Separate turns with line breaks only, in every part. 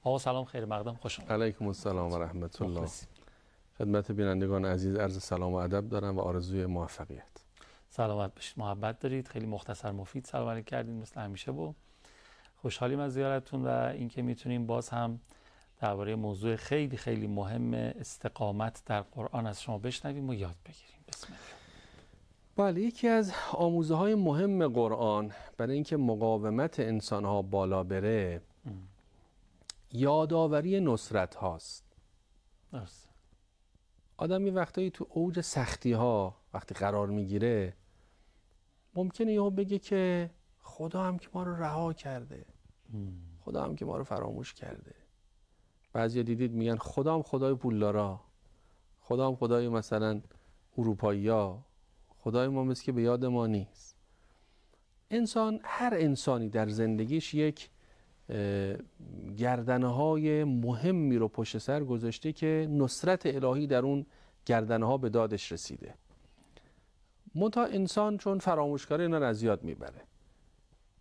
آقا سلام، خیر مقدم، خوش آمدید.
علیکم السلام و رحمت الله. خدمت بینندگان عزیز عرض سلام و ادب دارم و آرزوی موفقیت.
سلامت باشید، محبت دارید. خیلی مختصر مفید سلام علیک کردید مثل همیشه و خوشحالیم از زیارتتون و اینکه میتونیم باز هم درباره موضوع خیلی خیلی مهم استقامت در قرآن از شما بشنویم و یاد بگیریم. بسم الله.
بله، یکی از آموزه‌های مهم قرآن برای اینکه مقاومت انسان‌ها بالا بره یادآوری نصرت هاست.
درست.
آدم یه وقتایی تو اوج سختی ها وقتی قرار میگیره ممکنه یهو بگه که خدا هم که ما رو رها کرده، خدا هم که ما رو فراموش کرده. بعضیا دیدید میگن خدا هم خدای پولدارا، خدا هم خدای مثلا اروپایی‌ها، خدای ما مثل که به یاد ما نیست. هر انسانی در زندگیش یک گردنه‌های مهمی رو پشت سر گذاشته که نصرت الهی در اون گردنه‌ها به دادش رسیده. منتها انسان چون فراموشکاری اینا رو از یاد میبره.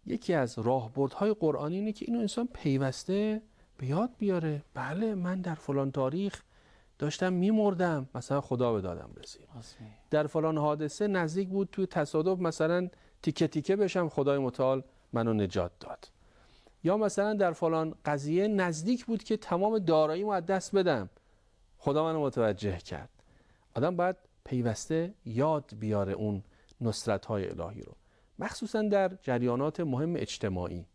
یکی از راهبردهای قرآنی اینه که اینو انسان پیوسته به یاد بیاره. بله، من در فلان تاریخ داشتم میمردم، مثلا خدا به دادم رسید. در فلان حادثه نزدیک بود توی تصادف مثلا تیکه تیکه بشم، خدای متعال منو نجات داد. یا مثلا در فلان قضیه نزدیک بود که تمام داراییمو از دست بدم، خدا منو متوجه کرد. آدم باید پیوسته یاد بیاره اون نصرت‌های الهی رو، مخصوصا در جریانات مهم اجتماعی.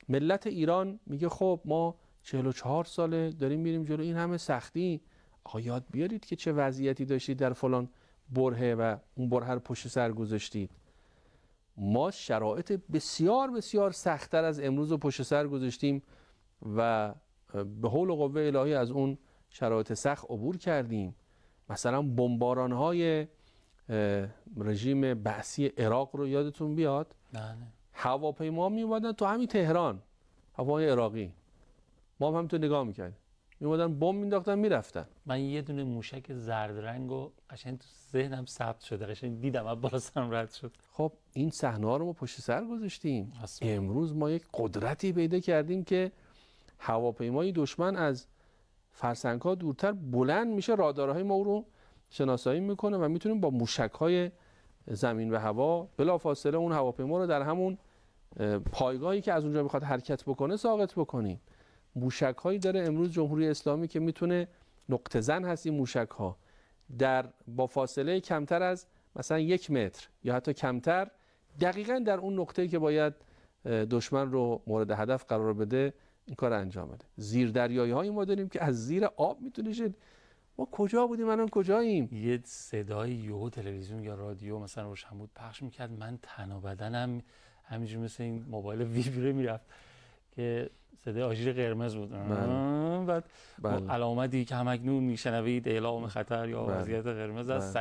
ملت ایران میگه خب ما 44 ساله داریم میریم جلو، این همه سختی. آقا یاد بیارید که چه وضعیتی داشتید در فلان برهه و اون برهه رو پشت سر گذاشتید. ما شرایط بسیار بسیار سخت‌تر از امروز رو پشت سر گذاشتیم و به حول و قوه الهی از اون شرایط سخت عبور کردیم. مثلا بمباران‌های رژیم بعثی عراق رو یادتون بیاد؟
بله.
هواپیما میومدن تو همین تهران، هوای عراقی، ما هم تو نگاه میکردیم، میومدن بمب مینداختن میرفتن.
من یه دونه موشک زرد رنگو قشنگ تو ذهنم ثبت شده، قشنگ دیدم از بالا سرم رد شد.
خب این صحنه‌ها رو ما پشت سر گذاشتیم. امروز ما یک قدرتی پیدا کردیم که هواپیمای دشمن از فرسنگ‌ها دورتر بلند میشه، رادارهای ما رو شناسایی میکنه و میتونیم با موشک‌های زمین و هوا بلافاصله اون هواپیما رو در همون پایگاهی که از اونجا میخواد حرکت بکنه ساقط بکنیم. موشک‌هایی داره امروز جمهوری اسلامی که میتونه نقطه زن هست. این موشک‌ها با فاصله کمتر از مثلا 1 متر یا حتی کمتر دقیقاً در اون نقطه‌ای که باید دشمن رو مورد هدف قرار بده این کار انجام بده. زیردریایی‌هایی ما داریم که از زیر آب میتونه شه. ما کجا بودیم الان کجاییم؟
یه صدای یهو تلویزیون یا رادیو مثلا روشن بود پخش میکرد، من تن و بدنم همینجوری مثل این موبایل ویبره میرفت که صدای آژیر قرمز بود. بعد علامتی که همکنون میشنوید اعلام خطر یا وضعیت قرمز از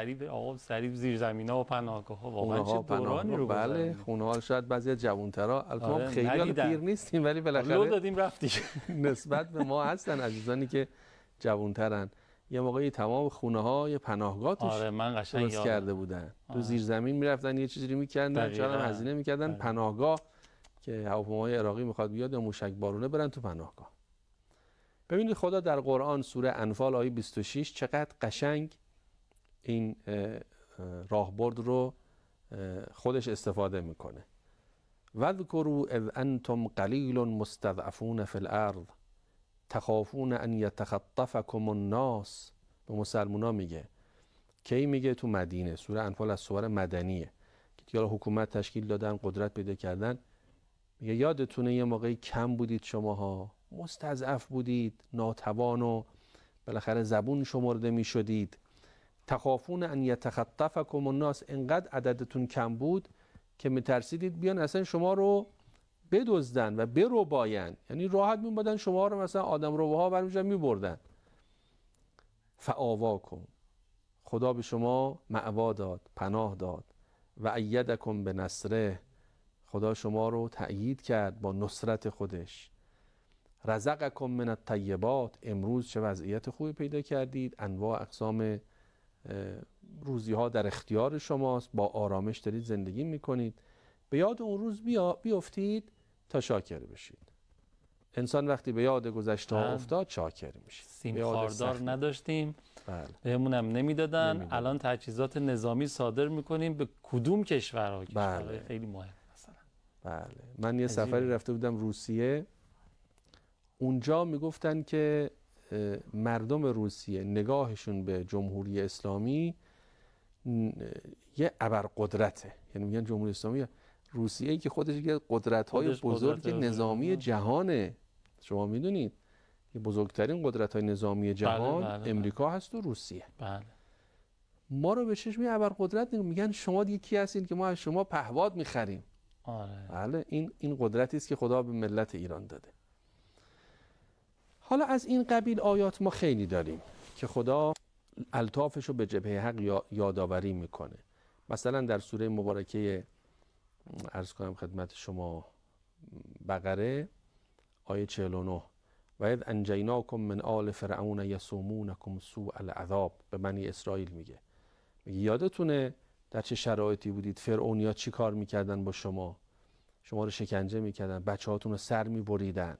سریع زیرزمین‌ها و پناهگاه‌ها. واقعا چه دورانی رو گذروندیم.
بله، خونه‌ها شاید بعضی از جوان‌ترا، البته ما خیلی پیر نیستیم ولی بالاخره
لو دادیم رفتیم.
نسبت به ما هستن عزیزانی که جوان‌ترن. یه موقعی تمام خونه‌ها یه پناهگاه توش
من قشنگ
کرده بودن. تو زیر زمین میرفتن یه چیزی می‌کردن، چند هزینه می‌کردن پناهگاه که هواپیمای عراقی میخواد بیاد یا موشک بارونه برن تو پناهگاه. ببینید خدا در قرآن سوره انفال آیه 26 چقدر قشنگ این راهبرد رو خودش استفاده میکنه. وذکروا اذ انتم قلیل مستضعفون فی الارض تخافون ان یتخطفکم الناس. به مسلمونا میگه. کی میگه؟ تو مدینه. سوره انفال از سور مدنیه که دیگه حکومت تشکیل دادن، قدرت پیدا کردن. میگه یادتونه یه موقعی کم بودید، شماها مستضعف بودید، ناتوان و بالاخره زبون شمرده میشدید. تخافون ان یتخطفکم الناس، انقدر عددتون کم بود که میترسیدید بیان اصلا شما رو بدزدن و برباین. یعنی راحت میومدن شما رو مثلا آدم روها برمی‌داشتن میبردن. فآواکم، خدا به شما مأوا داد، پناه داد. و ایدکم بنصره، خدا شما رو تأیید کرد با نصرت خودش. رزقکم من الطیبات، امروز چه وضعیت خوبی پیدا کردید، انواع اقسام روزی ها در اختیار شماست، با آرامش دارید زندگی میکنید. به یاد اون روز بیافتید تا شاکر بشید. انسان وقتی به یاد گذشته ها افتاد شاکر میشه.
سیم خاردار نداشتیم، بهمونم نمیدادن. الان تجهیزات نظامی صادر میکنیم به کدوم کشورها؟ کشورهای خیلی مهم مثلا.
بله، من یه سفری رفته بودم روسیه، اونجا میگفتن که مردم روسیه نگاهشون به جمهوری اسلامی یه ابرقدرته، یعنی میگن جمهوری اسلامی روسیه که خودش یکی قدرت‌های بزرگ نظامی جهانه. شما میدونید که بزرگترین قدرت‌های نظامی جهان امریکا هست و روسیه.
بله.
ما رو به چشم ابرقدرت میگن شما دیگه کی هستین که ما از شما پهپاد میخریم.
آره.
بله، این قدرتی است که خدا به ملت ایران داده. حالا از این قبیل آیات ما خیلی داریم که خدا الطافش رو به جبهه حق یادآوری میکنه. مثلا در سوره مبارکه عرض کنم خدمت شما بقره آیه 49 و اذ انجیناکم من آل فرعون یسومونکم سوء العذاب، به بنی اسرائیل میگه یادتونه در چه شرایطی بودید؟ فرعونیا چی کار میکردن با شما رو شکنجه میکردن، بچه‌هاتون رو سر میبریدن.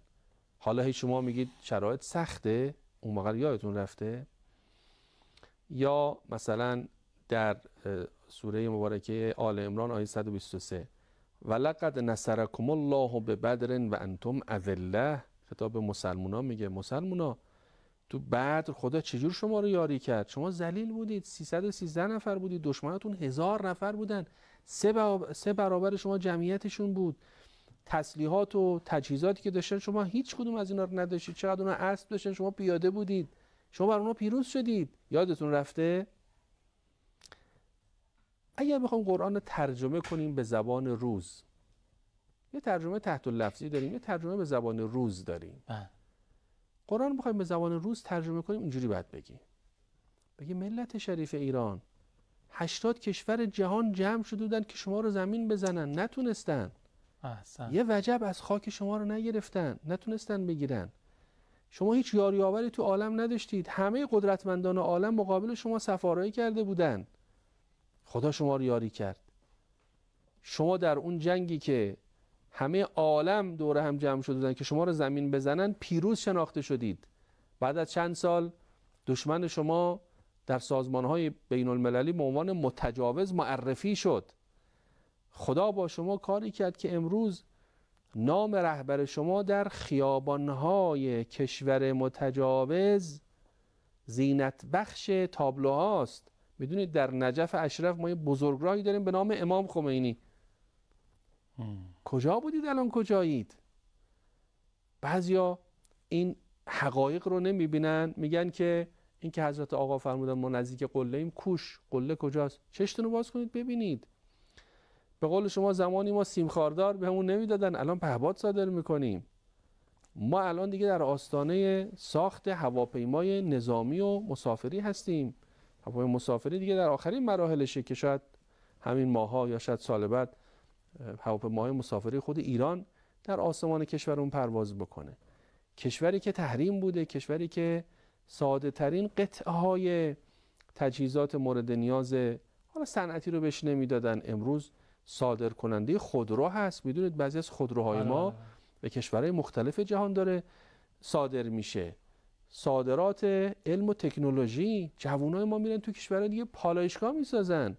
حالا هی شما میگید شرایط سخته، اون موقع یادتون رفته؟ یا مثلا در سوره مبارکه آل عمران آیه 123 ولقد نصرکم الله ببدر و انتم اذله، خطاب به مسلمونا میگه مسلمونا تو بدر خدا چجور شما رو یاری کرد؟ شما ذلیل بودید، 313 نفر بودید، دشمناتون 1000 نفر بودن، 3 برابر شما جمعیتشون بود. تسلیحات و تجهیزاتی که داشتن شما هیچ کدوم از اینا رو نداشتید. چقدر اونا اسب داشتن، شما پیاده بودید، شما بر اونا پیروز شدید. یادتون رفته؟ اگر بخوام قرآن رو ترجمه کنیم به زبان روز، یه ترجمه تحت اللفظی داریم، یه ترجمه به زبان روز داریم. قرآن بخوایم به زبان روز ترجمه کنیم اینجوری باید بگیم ملت شریف ایران 80 کشور جهان جمع شده بودن که شما رو زمین بزنن، نتونستن. یه وجب از خاک شما رو نگرفتن، نتونستن بگیرن. شما هیچ یاریاوری تو عالم نداشتید، همه قدرتمندان عالم مقابل شما سفارایی کرده بودن، خدا شما رو یاری کرد. شما در اون جنگی که همه عالم دور هم جمع شده بودن که شما رو زمین بزنن پیروز شناخته شدید. بعد از چند سال دشمن شما در سازمان‌های بین المللی به عنوان متجاوز معرفی شد. خدا با شما کاری کرد که امروز نام رهبر شما در خیابان‌های کشور متجاوز زینت بخش تابلوهاست. میدونید در نجف اشرف ما یه بزرگراهی داریم به نام امام خمینی. کجا بودید الان کجایید؟ بعضیا این حقایق رو نمیبینن، میگن که این که حضرت آقا فرمودن ما نزدیک قله ایم، کوش قله کجاست؟ چشتون رو باز کنید ببینید. به قول شما زمانی ما سیم خاردار بهمون نمیدادن، الان پهپاد صادر میکنیم. ما الان دیگه در آستانه ساخت هواپیمای نظامی و مسافری هستیم. هواپیمای مسافری دیگه در آخرین مراحلشه که شاید همین ماها یا شاید سال بعد هواپیماهای مسافری خود ایران در آسمان کشورمون پرواز بکنه. کشوری که تحریم بوده، کشوری که ساده ترین قطعه های تجهیزات مورد نیاز حالا صنعتی رو بهش نمیدادن، امروز صادر کننده خودرو هست. میدونید بعضی از خودروهای ما به کشورهای مختلف جهان داره صادر میشه. صادرات علم و تکنولوژی، جوانای ما میرن تو کشورهای دیگه پالایشگاه میسازن.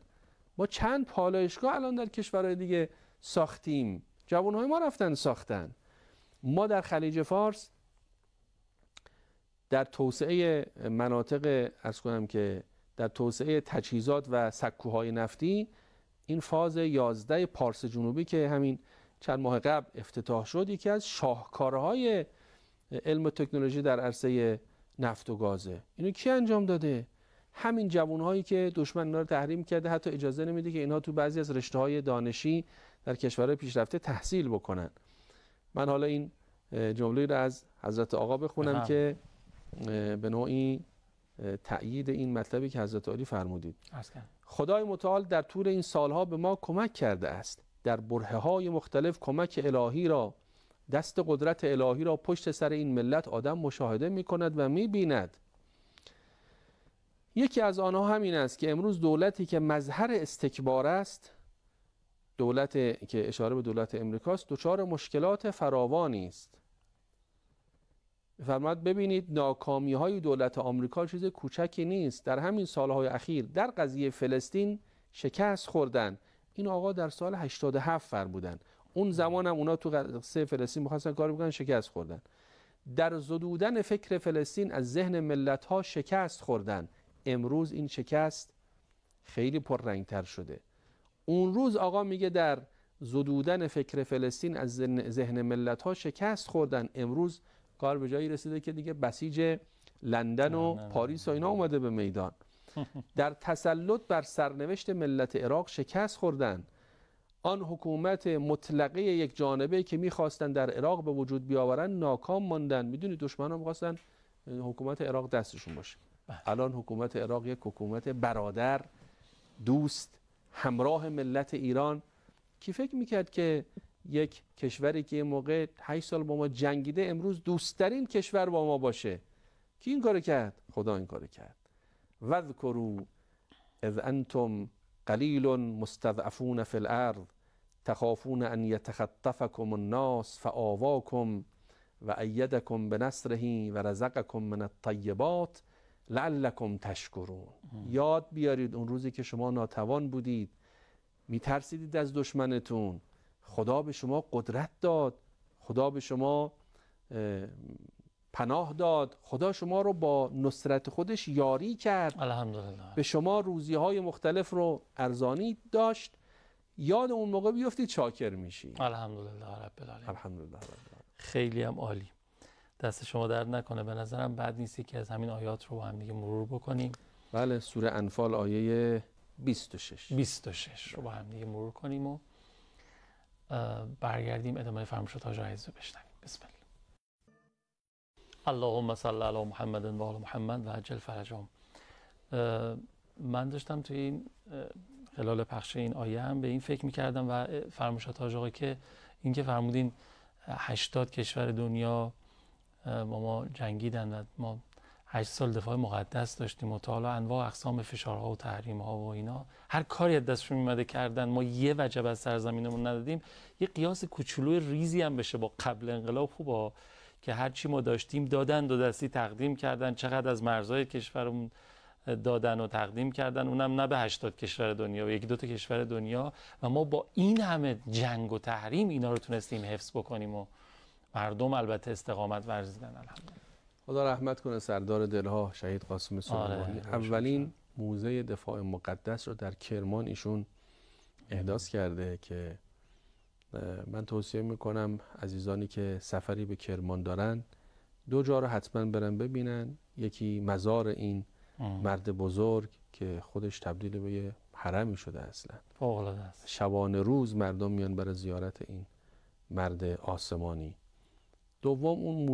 ما چند پالایشگاه الان در کشورهای دیگه ساختیم، جوانهای ما رفتن ساختن. ما در خلیج فارس در توسعه مناطق عرض کنم که در توسعه تجهیزات و سکوهای نفتی، این فاز 11 پارس جنوبی که همین چند ماه قبل افتتاح شد، یکی از شاهکارهای علم و تکنولوژی در عرصه نفت و گازه. اینو کی انجام داده؟ همین جوانهایی که دشمن اینا رو تحریم کرده، حتی اجازه نمیده که اینها تو بعضی از رشته‌های دانشی در کشورهای پیشرفته تحصیل بکنن. من حالا این جمله رو از حضرت آقا بخونم که به نوعی تأیید این مطلبی که حضرت علی فرمودید. خدای متعال در طول این سالها به ما کمک کرده است، در برهه‌های مختلف کمک الهی را، دست قدرت الهی را پشت سر این ملت آدم مشاهده می کند و می بیند. یکی از آنها همین است که امروز دولتی که مظهر استکبار است، دولت که اشاره به دولت امریکاست، دچار مشکلات فراوانی است. می‌فرماید ببینید ناکامی‌های دولت آمریکا چیز کوچکی نیست. در همین سالهای اخیر در قضیه فلسطین شکست خوردن. این آقا در سال 87 فرمودن. اون زمان هم اونا تو قضیه فلسطین می‌خواستن کار بکنن، شکست خوردن. در زدودن فکر فلسطین از ذهن ملت‌ها شکست خوردن. امروز این شکست خیلی پررنگ‌تر شده. اون روز آقا میگه در زدودن فکر فلسطین از ذهن ملت‌ها شکست خوردن. امروز کار به جایی رسیده که دیگه بسیج لندن و پاریس و اینا اومده به میدان. در تسلط بر سرنوشت ملت عراق شکست خوردن. آن حکومت مطلقه یک جانبه که میخواستن در عراق به وجود بیاورن ناکام ماندن. میدونید دشمنان میخواستن حکومت عراق دستشون باشه. الان حکومت عراق یک حکومت برادر، دوست، همراه ملت ایران. کی فکر میکرد که یک کشوری که موقع 8 سال با ما جنگیده امروز دوستترین کشور با ما باشه؟ کی این کار کرد؟ خدا این کار کرد. واذکروا اذ انتم قلیل مستضعفون فی الارض تخافون ان یتخطفکم الناس فآواکم و ایدکم بنصره و رزقکم من الطیبات لعلکم تشکرون. یاد بیارید اون روزی که شما ناتوان بودید، میترسیدید از دشمنتون، خدا به شما قدرت داد، خدا به شما پناه داد، خدا شما رو با نصرت خودش یاری کرد،
الحمدلله،
به شما روزی‌های مختلف رو ارزانی داشت. یاد اون موقع بیفتید شاکر میشی.
الحمدلله رب العالمین.
الحمدلله رب العالمین.
خیلی هم عالی. دست شما درد نکنه. به نظرم بد نیستی که از همین آیات رو با هم دیگه مرور بکنیم.
بله، سوره انفال آیه 26
رو با هم دیگه مرور کنیم و برگردیم ادامه فرمایشات حاج عزیز رو بشنویم. بسم الله. اللهم صل علی محمد و آل محمد و عجل فرجهم. من داشتم توی این خلال پخش این آیه هم به این فکر می‌کردم و فرمایشات حاج آقا که این که فرمودین 80 کشور دنیا با ما جنگیدن و ما 8 سال دفاع مقدس داشتیم و تا حالا انواع اقسام فشارها و تحریم‌ها و اینا هر کاری از دستشون می‌اومده کردن، ما یه وجب از سرزمینمون ندادیم. یه قیاس کوچولوی ریزی هم بشه با قبل انقلاب خوبه که هر چی ما داشتیم دادن، دو دستی تقدیم کردن، چقدر از مرزهای کشورمون دادن و تقدیم کردن، اونم نه به 80 کشور دنیا و 1-2 تا کشور دنیا، و ما با این همه جنگ و تحریم اینا رو تونستیم حفظ بکنیم و مردم البته استقامت ورزیدن. الحمدلله.
خدا رحمت کنه سردار دلها شهید قاسم سلیمانی. اولین موزه دفاع مقدس رو در کرمان ایشون احداث کرده که من توصیه میکنم عزیزانی که سفری به کرمان دارن 2 جا رو حتما برن ببینن. یکی مزار این مرد بزرگ که خودش تبدیل به یه حرمی شده اصلا.
فوق‌العاده است.
شبانه روز مردم میان برای زیارت این مرد آسمانی. دوم اون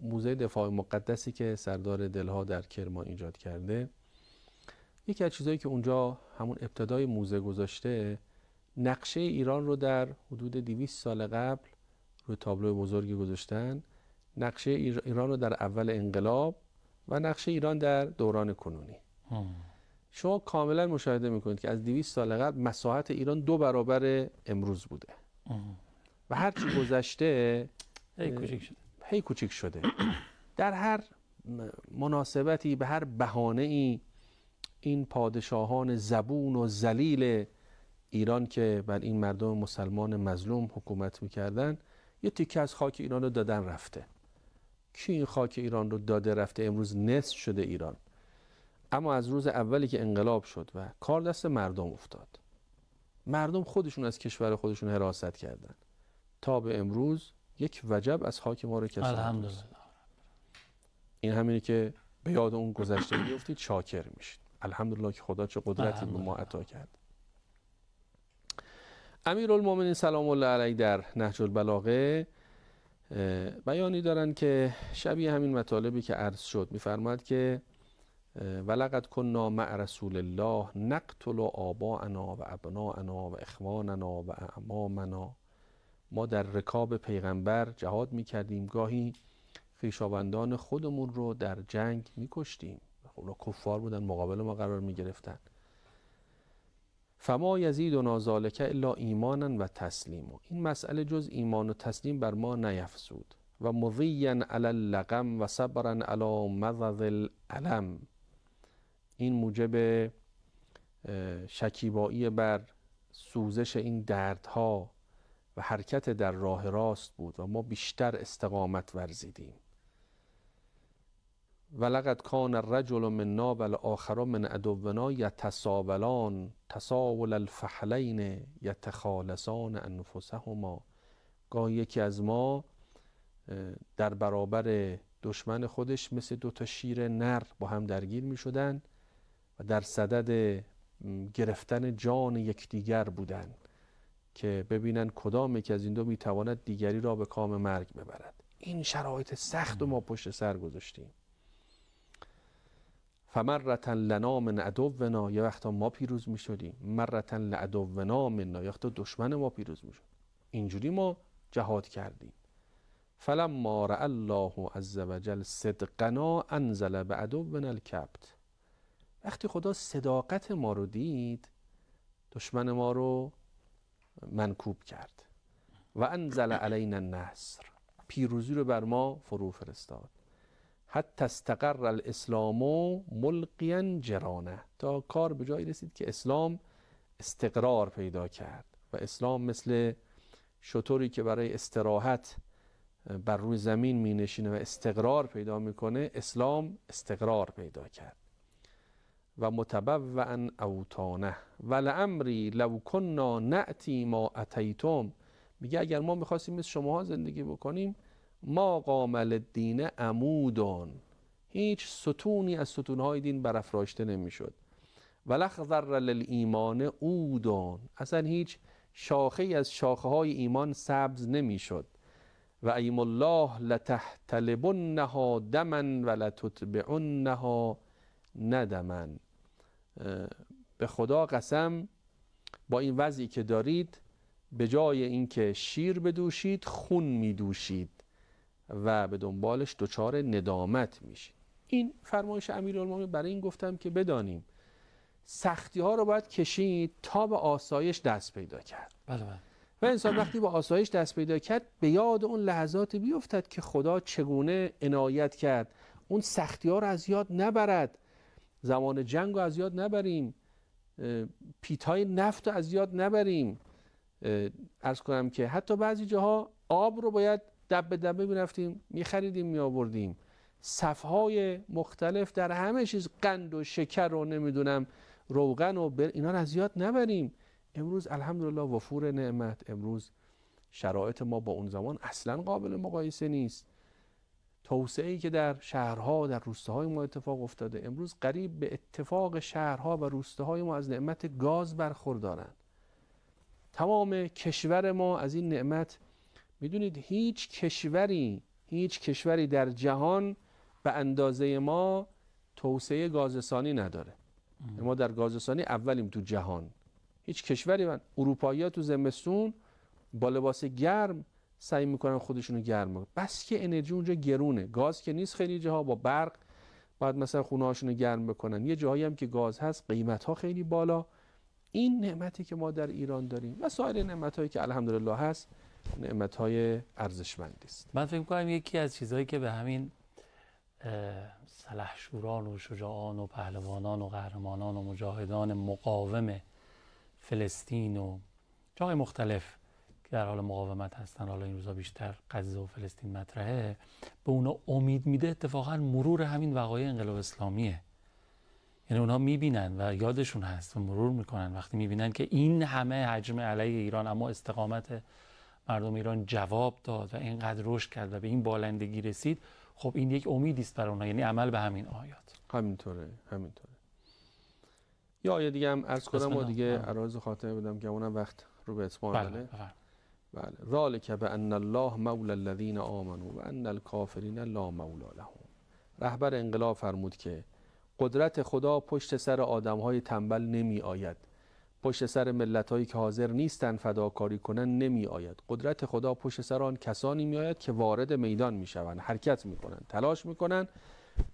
موزه دفاع مقدسی که سردار دلها در کرمان ایجاد کرده. یکی از چیزایی که اونجا همون ابتدای موزه گذاشته، نقشه ایران رو در حدود 200 سال قبل روی تابلو بزرگی گذاشتن. نقشه ایران رو در اول انقلاب و نقشه ایران در دوران کنونی. شما کاملا مشاهده میکنید که از 200 سال قبل مساحت ایران 2 برابر امروز بوده و هر چی گذشته هی کوچیک شده. در هر مناسبتی، به هر بهانه‌ای، این پادشاهان زبون و ذلیل ایران که بر این مردم مسلمان مظلوم حکومت میکردن یه تیکه از خاک ایران رو دادن رفته. کی این خاک ایران رو داده رفته؟ امروز نصف شده ایران. اما از روز اولی که انقلاب شد و کار دست مردم افتاد، مردم خودشون از کشور خودشون حراست کردن، تا به امروز یک وجب از خاک ما رو کسان.
الحمدلله.
این همینی که به یاد اون گذشته بیفتید شاکر میشید. الحمدلله که خدا چه قدرتی به ما عطا کرد. امیرالمومنین سلام الله علیه در نهج البلاغه بیانی دارن که شبیه همین مطالبی که عرض شد. میفرماد که ولقد کنا مع رسول الله نقتل آباءنا و ابناءنا و اخواننا و اعمامنا. ما در رکاب پیغمبر جهاد میکردیم، گاهی خویشاوندان خودمون رو در جنگ میکشتیم. اونا کفار بودن، مقابل ما قرار میگرفتن. فما یزیدنا ذلک الا ایمانا و تسلیما. این مسئله جز ایمان و تسلیم بر ما نیفزود. و مضیا علی اللقم و صبرا علی مضض الالم. این موجب شکیبایی بر سوزش این دردها و حرکت در راه راست بود و ما بیشتر استقامت ورزیدیم. ولقد کان الرجل منا و الاخر من عدونا یتساولان تساول الفحلین یتخالصان انفسهما. گاهی یکی از ما در برابر دشمن خودش مثل دو تا شیر نر با هم درگیر می شدن و در صدد گرفتن جان یکدیگر بودند که ببینن کدام یک از این دو می تواند دیگری را به کام مرگ ببرد. این شرایط سخت رو ما پشت سر گذاشتیم. فمرة لنا من عدونا، یه وقتا ما پیروز می شدیم، مرة لعدونا منا، یه وقتا دشمن ما پیروز می شد. اینجوری ما جهاد کردیم. فلما رأى الله عز وجل صدقنا انزل بعدونا الکبت. وقتی خدا صداقت ما رو دید، دشمن ما رو منکوب کرد. و انزل علینا النصر، پیروزی رو بر ما فرو فرستاد. حتی استقر الاسلام ملقیا جرانه، تا کار به جایی رسید که اسلام استقرار پیدا کرد و اسلام مثل شتری که برای استراحت بر روی زمین می نشینه و استقرار پیدا میکنه، اسلام استقرار پیدا کرد. و متبوعا اوطانه ولعمری لو کنا نأتی ما اتیتم. میگه اگر ما میخواستیم مثل شماها زندگی بکنیم، ما قام للدین عمودان، هیچ ستونی از ستونهای دین برافراشته نمیشد. ولخضر للایمان عودان، اصلا هیچ شاخه از شاخه های ایمان سبز نمیشد. و ایم الله لتحتلبنها دما ولتتبعنها ندما. به خدا قسم با این وضعی که دارید، به جای اینکه شیر بدوشید خون میدوشید و به دنبالش دچار ندامت میشید. این فرمایش امیرالمومنین. برای این گفتم که بدانیم سختی ها رو باید کشید تا به آسایش دست پیدا کرد.
بله.
و انسان وقتی با آسایش دست پیدا کرد، به یاد اون لحظات بیفتد که خدا چگونه عنایت کرد. اون سختی ها رو از یاد نبرد. زمان جنگ رو از یاد نبریم، پیتای نفت رو از یاد نبریم. عرض کنم که حتی بعضی جاها آب رو باید دبه دبه میرفتیم میخریدیم میآوردیم. صفهای مختلف در همه چیز، قند و شکر و نمیدونم روغن و اینا رو از یاد نبریم. امروز الحمدلله وفور نعمت. امروز شرایط ما با اون زمان اصلا قابل مقایسه نیست. توسعه‌ای که در شهرها در روستاهای ما اتفاق افتاده، امروز قریب به اتفاق شهرها و روستاهای ما از نعمت گاز برخوردارند. تمام کشور ما از این نعمت، میدونید هیچ کشوری در جهان به اندازه ما توسعه گازرسانی نداره. ما در گازرسانی اولیم تو جهان. هیچ کشوری اروپایی‌ها تو زمستون با لباس گرم سعی میکنن خودشونو گرم کنن، بس که انرژی اونجا گرونه. گاز که نیست، خیلی جاها با برق باید مثلا خونه هاشونو گرم بکنن. یه جاهایی هم که گاز هست قیمت ها خیلی بالا. این نعمتی که ما در ایران داریم و سایر نعمت‌هایی که الحمدلله هست، نعمت‌های ارزشمندی است.
من فکر می‌کنم یکی از چیزهایی که به همین سلحشوران و شجاعان و پهلوانان و قهرمانان و مجاهدان مقاوم فلسطین و جای مختلف که در حال مقاومت هستن، حالا این روزا بیشتر غزه و فلسطین مطرحه، به اونا امید میده اتفاقا مرور همین وقایع انقلاب اسلامیه. یعنی اونا میبینن و یادشون هست و مرور میکنن وقتی میبینن که این همه حجم علیه ایران، اما استقامت مردم ایران جواب داد و اینقدر رشد کرد و به این بالندگی رسید. خب این یک امیدی است برای اونها، یعنی عمل به همین آیات.
همینطوره. یا آیه دیگه هم عرض کنم و دیگه عرض خاتمه بدم که اونم وقت رو به اتمام. بله. ذالک بان الله مولا الذین آمنوا و ان الکافرین لا مولا لهم. رهبر انقلاب فرمود که قدرت خدا پشت سر آدم‌های تنبل نمی آید، پشت سر ملت‌هایی که حاضر نیستن فداکاری کنن نمی آید. قدرت خدا پشت سر آن کسانی می آید که وارد میدان میشوند، حرکت میکنن، تلاش میکنن،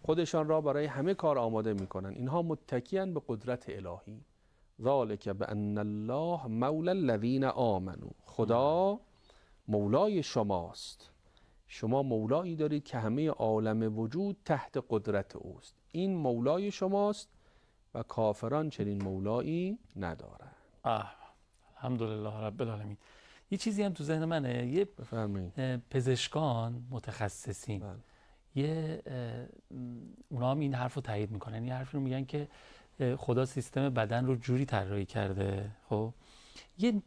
خودشان را برای همه کار آماده میکنن. اینها متکیان به قدرت الهی. ذالک بان الله مولا الذین آمنوا. خدا مولای شماست شما مولایی دارید که همه عالم وجود تحت قدرت اوست. این مولای شماست و کافران چنین مولایی ندارند.
الحمدلله رب العالمین. یه چیزی هم تو ذهن منه، یه پزشکان متخصصین یه اونا هم این حرف رو تایید میکنن، این حرف رو میگن که خدا سیستم بدن رو جوری طراحی کرده، خب یه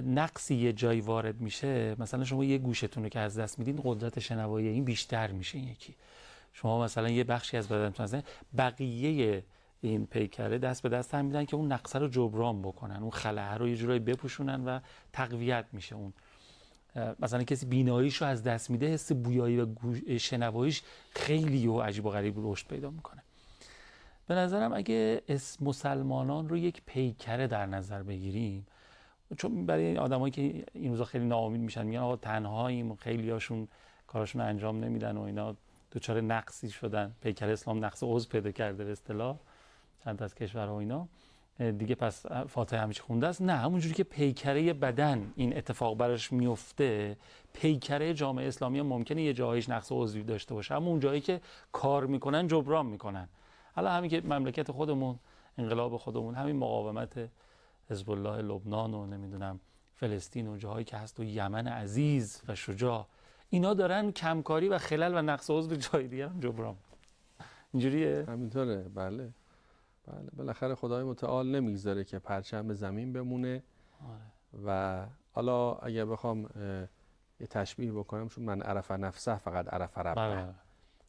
نقصی یه جایی وارد میشه، مثلا شما یه گوشتون رو که از دست میدین قدرت شنوایی این بیشتر میشه، این یکی شما مثلا یه بخشی از بدنتون از بقیه این پیکره دست به دست هم میدن که اون نقصه رو جبران بکنن، اون خلأ رو یه جورایی بپوشونن و تقویت میشه اون. مثلا کسی بیناییشو از دست میده، حس بویایی و شنواییش خیلی و عجیب و غریب رشد پیدا میکنه. به نظرم اگه مسلمانان رو یک پیکره در نظر بگیریم، چون برای آدمایی که این روزا خیلی ناامید میشن میگن آقا تنهاییم، خیلی هاشون کاراشون انجام نمیدن و اینا دوچار نقصی شدن، پیکره اسلام نقص عضو پیدا کرده به اصطلاح چند از کشورها و اینا دیگه، پس فاتحه همیشه خونده است. نه، همونجوری که پیکره بدن این اتفاق براش میفته، پیکره جامعه اسلامی هم ممکنه یه جایش نقص عضوی داشته باشه، اما اون جایی که کار میکنن جبران میکنن. حالا همین که مملکت خودمون، انقلاب خودمون، همین مقاومت حزب الله لبنان و نمیدونم فلسطین و جاهایی که هست و یمن عزیز و شجاع، اینا دارن کمکاری و خلل و نقص عضو جای دیگه هم جبران. اینجوریه؟
همینطوره. بله بالاخره خدای متعال نمیگذاره که پرچم به زمین بمونه. و حالا اگه بخوام یه تشبیه بکنم، چون من عرف نفسه فقط عرف ربه.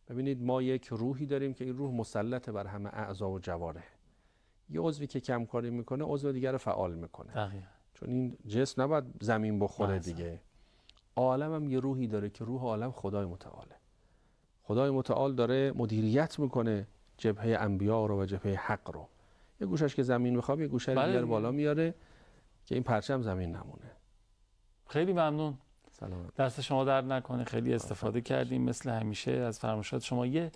ببینید ما یک روحی داریم که این روح مسلط بر همه اعضا و جوارح. یه عضوی که کمکاری میکنه عضو دیگر رو فعال میکنه. چون این جسم نباید زمین بخوره دیگه. عالم هم یه روحی داره که روح عالم خدای متعاله. خدای متعال داره مدیریت میکنه جبهه انبیا رو و جبهه حق رو. یه گوشش که زمین میخواد، یه گوشه دیگر بالا میاره که این پرچم زمین نمونه.
خیلی ممنون.
سلامت.
دست شما درد نکنه، خیلی استفاده کردیم مثل همیشه از فرمایشات شما. یه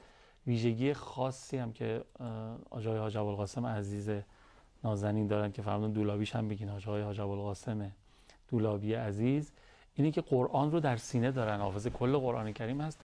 ویژگی خاصی هم که آقای حاج ابوالقاسم عزیز نازنین دارن که فرمودن دولابیش هم بگین، آقای حاج ابوالقاسم دولابی عزیز، اینی که قرآن رو در سینه دارن، حافظ کل قرآن کریم هست.